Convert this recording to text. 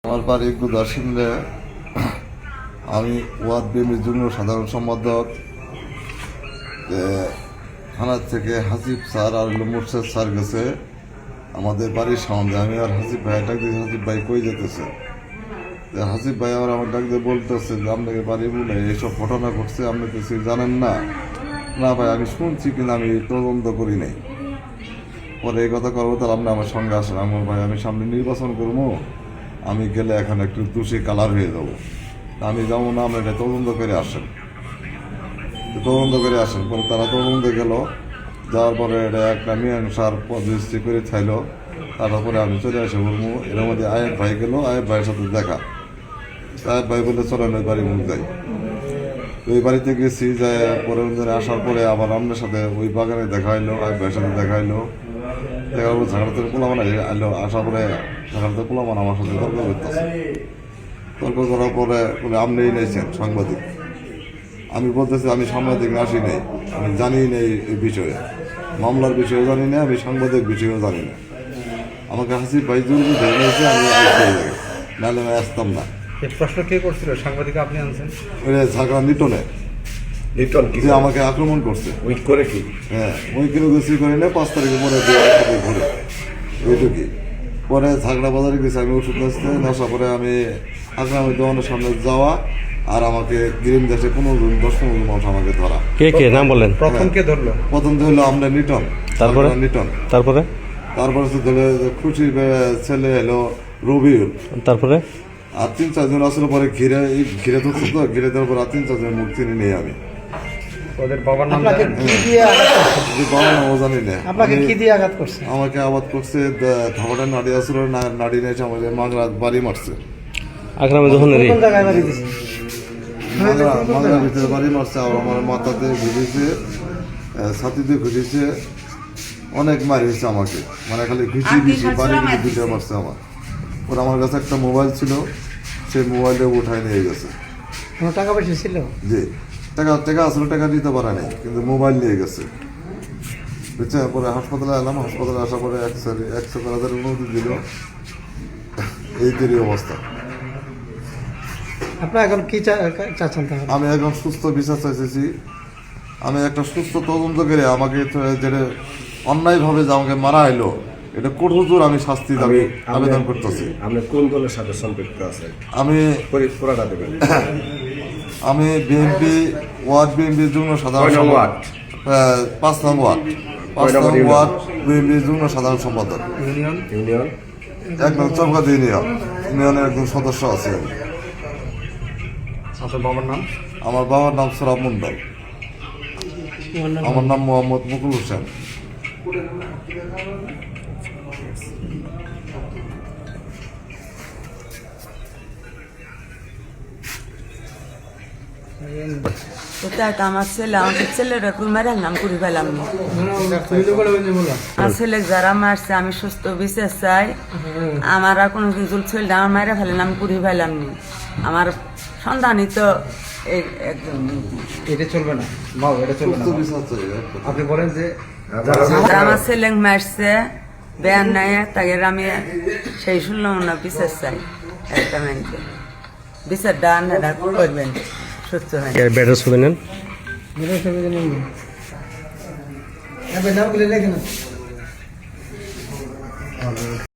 আমার বাড়ি গুদাসিন্দে। আমি ওয়ার্ড বিএনপির যুগ্ম সাধারণ সম্পাদক। থানার থেকে হাসিব স্যার আর মুর্শেদ স্যার গেছে আমাদের বাড়ির সামনে। আমি আর হাসিব ভাই ডাক দিয়েছি, হাসিব ভাই কই যেতেছে। হাসিব ভাই আবার আমার ডাক দিয়ে বলতেছে যে আপনাকে বাড়ি বলে এইসব ঘটনা ঘটছে, আপনি কিছু জানেন না। না ভাই, আমি শুনছি কিন্তু আমি তদন্ত করি নাই। পরে এই কথা করবো, তাহলে আপনি আমার সঙ্গে আসেন। আমার ভাই, আমি সামনে নির্বাচন করবো, আমি গেলে এখন একটু দোষী কালার হয়ে যাবো, আমি যাবো না, আমরা এটা তদন্ত করে আসেন। পরে তারা তদন্তে গেল, যাওয়ার পরে এটা একটা মীমাংসার পদ্ধতি করে থাইলো। তারপরে আমি চলে আসে বলবো। এর মধ্যে আয়েব ভাই গেল, আয়েব ভাইয়ের সাথে দেখা। আয়েব ভাই বলে চলেন ওই বাড়ি মুখ যাই। ওই বাড়িতে গেছি, যাই পরে আসার পরে আবার আপনার সাথে ওই বাগানে দেখা হইলো, আয়েব ভাইয়ের সাথে দেখা হইলো। দেখা হলো ঝাড়াতে পোলামান আইলো। আসার পরে ঝাড়াতে পোলামান আমার সাথে তর্ক করতেছে। তর্ক করার পরে বলে আপনি নিয়েছেন সাংবাদিক। আমি বলতেছি আমি সাংবাদিক আসি নাই, আমি জানি নেই এই বিষয়ে, মামলার বিষয়েও জানি না, আমি সাংবাদিক বিষয়েও জানি না। আমাকে হাসিব ভাই জরুরি ধরে নিয়েছে, আমি নাহলে আমি আসতাম না। প্রশ্ন কে করছিল? সাংবাদিক আপনি আনছেন? ওই ঝাঁকড়া লিটন যে আমাকে আক্রমণ করছে। উইক করে কি? হ্যাঁ, ওই কিলো গোসি করে না, 5 তারিখে পরে ঘুরে ওইটুকি। পরে ঝাঁকড়া বাজারে গেছি আমি ওষুধ নেশা পরে আমি আগ্রামের দোকানের সামনে যাওয়া, আর আমাকে গ্রিন দেশে 10-15 মানুষ আমাকে ধরা। কে নাম বলেন? প্রথম কে ধরলো? প্রথম ধরলো আমরা লিটন। তারপরে তারপরে ধরে খুশির ছেলে এলো রবিউল। তারপরে আর 3-4 জন আসলে পরে ঘিরে ধরছে, তো ঘিরে দেওয়ার পর আর 3-4 জনের মুখ চিনি নেই আমি। ওদের বাবার নাম বাবার নামও জানি না। আপনাকে কি দিয়ে আঘাত করছে? আমাকে আঘাত করছে ধাবাটা নাড়ি আসলো, নাড়ি নিয়েছে আমাকে মাংরা বাড়ি মারছে। আগ্রামে যখন কোন জায়গায় বাড়ি দিছে? মাংরার ভিতরে বাড়ি মারছে, আর আমার মাথাতে ঘুরিয়েছে, ছাতিতে ঘুরিয়েছে, অনেক মার হয়েছে আমাকে। মানে খালি ঘুষি বাড়ি ঘুষে মারছে আমার। ওর আমার কাছে একটা মোবাইল ছিল, সেই মোবাইলে উঠায় নিয়ে গেছে। কোনো টাকা পয়সা ছিল? জি, টাকা আসলে টাকা দিতে পারে নাই, কিন্তু মোবাইল নিয়ে গেছে। বুঝছে? পরে হাসপাতালে এলাম, হাসপাতালে আসার পরে একশো করাদের অনুমতি দিল। এই তৈরি অবস্থা। আপনার এখন কি চাচ্ছেন তাহলে? আমি এখন সুস্থ বিচার চাইতেছি। আমি একটা সুস্থ তদন্ত করে আমাকে যেটা অন্যায়ভাবে যে আমাকে মারা হইলো, এটা কঠোর আমি শাস্তি দাবি আবেদন করতেছি। আপনি কোন দলের সাথে সম্পৃক্ত আছেন? আমি পুরাটা দেবেন। আমি বিএনপি বিএনপির যুগ্ম সাধারণ সম্পাদক। 5 নং ওয়ার্ড বিএনপির যুগ্ম সাধারণ সম্পাদক। ইউনিয়ন 1 নং চৌকাতি ইউনিয়নের একজন সদস্য আছে। আপনার বাবার নাম? আমার বাবার নাম সরাব মন্ডল। আমার নাম মোহাম্মদ মুকুল হোসেন। কোথায় আমার ছেলে, আমাকে ছেলেরা মেরে নাম করে পেলাম না। আমার ছেলে যারা মারছে আমি সুস্থ বিচার চাই। আমার আর কোনো কিছু ছেলে আমার মায়েরা ফেলেন, আমি করে পেলাম না। আমার সন্তানই তো একজন। এটা চলবে না বাবু, এটা চলবে না। আপনি বলেন যে আমার ছেলে মারছে বেয়ার নাই, তাকে আমি সেই শুনলাম না। বিচার চাই, একটা মেনকে বিচার ডান করবেন, সুস্থ হয়। ব্যাটার ছবি নেন। নামগুলি লেখেন।